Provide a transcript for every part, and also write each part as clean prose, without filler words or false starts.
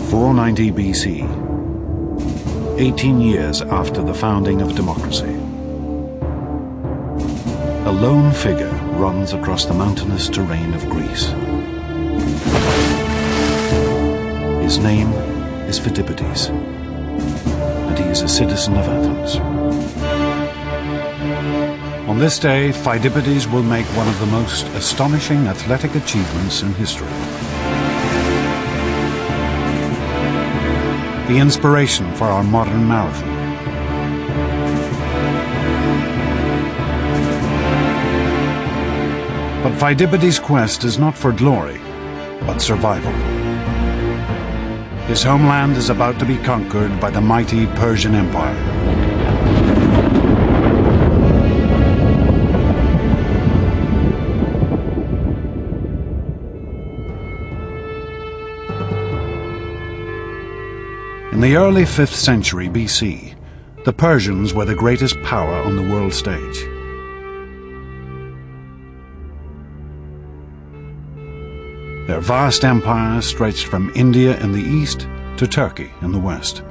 490 BC, 18 years after the founding of democracy. A lone figure runs across the mountainous terrain of Greece. His name is Phidippides, and he is a citizen of Athens. On this day, Phidippides will make one of the most astonishing athletic achievements in history. The inspiration for our modern marathon. But Phidippides' quest is not for glory, but survival. His homeland is about to be conquered by the mighty Persian Empire. In the early 5th century BC, the Persians were the greatest power on the world stage. Their vast empire stretched from India in the east to Turkey in the west.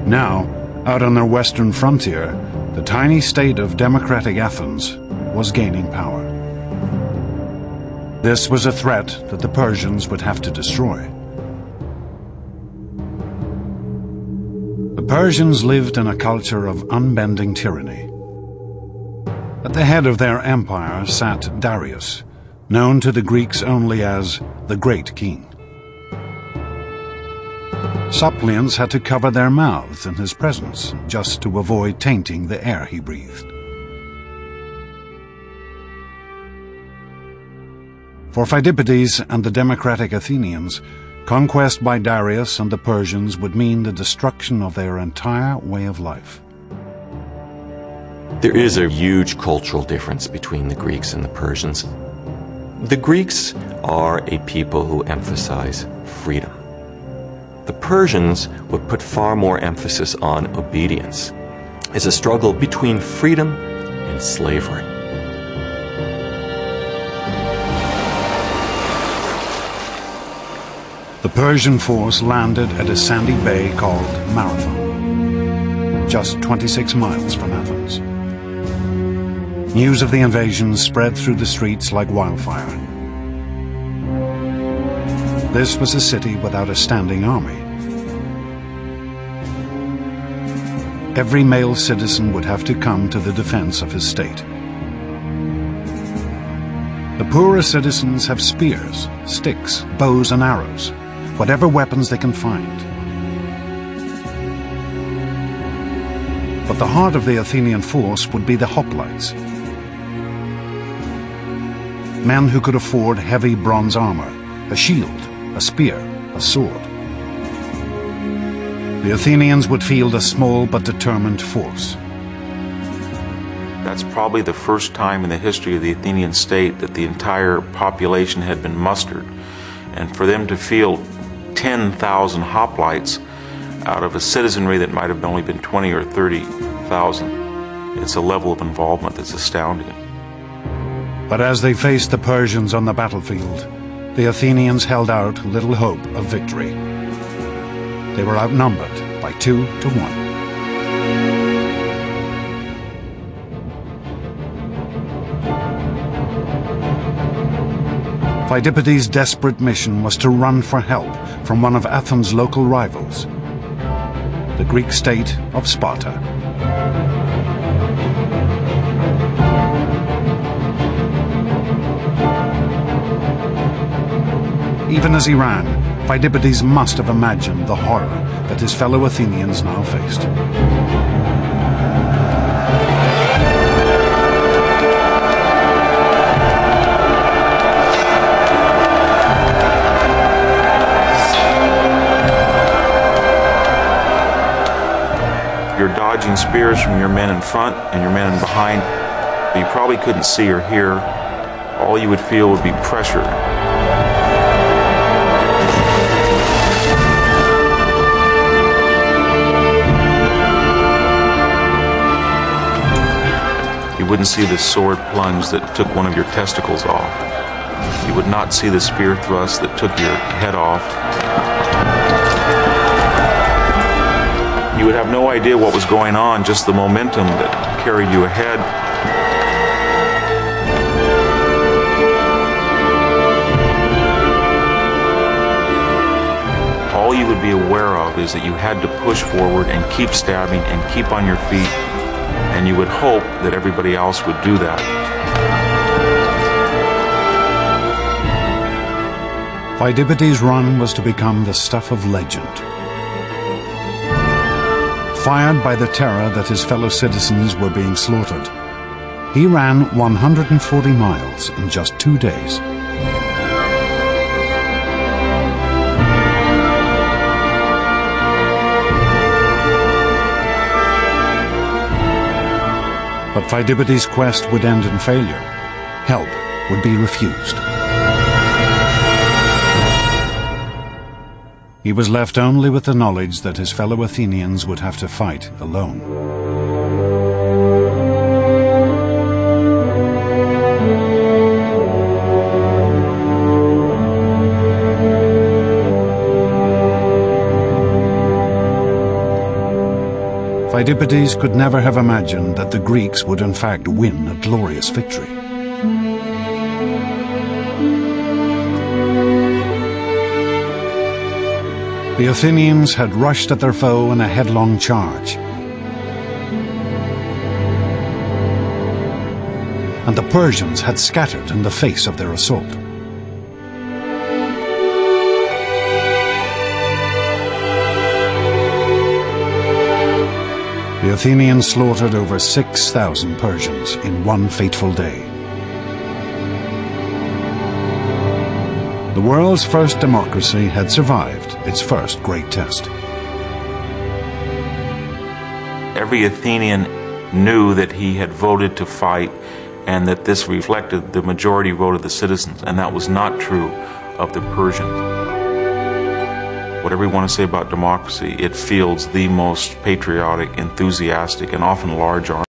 Now, out on their western frontier, the tiny state of democratic Athens was gaining power. This was a threat that the Persians would have to destroy. The Persians lived in a culture of unbending tyranny. At the head of their empire sat Darius, known to the Greeks only as the Great King. Suppliants had to cover their mouths in his presence just to avoid tainting the air he breathed. For Phidippides and the democratic Athenians, conquest by Darius and the Persians would mean the destruction of their entire way of life. There is a huge cultural difference between the Greeks and the Persians. The Greeks are a people who emphasize freedom. The Persians would put far more emphasis on obedience. It's a struggle between freedom and slavery. The Persian force landed at a sandy bay called Marathon, just 26 miles from Athens. News of the invasion spread through the streets like wildfire. This was a city without a standing army. Every male citizen would have to come to the defense of his state. The poorer citizens have spears, sticks, bows and arrows, whatever weapons they can find. But the heart of the Athenian force would be the hoplites, men who could afford heavy bronze armor, a shield, a spear, a sword. The Athenians would field a small but determined force. That's probably the first time in the history of the Athenian state that the entire population had been mustered. And for them to field 10,000 hoplites out of a citizenry that might have only been 20 or 30,000, it's a level of involvement that's astounding. But as they faced the Persians on the battlefield, the Athenians held out little hope of victory. They were outnumbered by 2 to 1. Phidippides' desperate mission was to run for help from one of Athens' local rivals, the Greek state of Sparta. Even as he ran, Phidippides must have imagined the horror that his fellow Athenians now faced. You're dodging spears from your men in front and your men in behind. You probably couldn't see or hear. All you would feel would be pressure. You wouldn't see the sword plunge that took one of your testicles off. You would not see the spear thrust that took your head off. You would have no idea what was going on, just the momentum that carried you ahead. All you would be aware of is that you had to push forward and keep stabbing and keep on your feet, and you would hope that everybody else would do that. Pheidippides' run was to become the stuff of legend. Fired by the terror that his fellow citizens were being slaughtered, he ran 140 miles in just 2 days. But Pheidippides' quest would end in failure. Help would be refused. He was left only with the knowledge that his fellow Athenians would have to fight alone. Pheidippides could never have imagined that the Greeks would in fact win a glorious victory. The Athenians had rushed at their foe in a headlong charge, and the Persians had scattered in the face of their assault. The Athenians slaughtered over 6,000 Persians in one fateful day. The world's first democracy had survived its first great test. Every Athenian knew that he had voted to fight and that this reflected the majority vote of the citizens, and that was not true of the Persians. Whatever you want to say about democracy, it fields the most patriotic, enthusiastic, and often large army.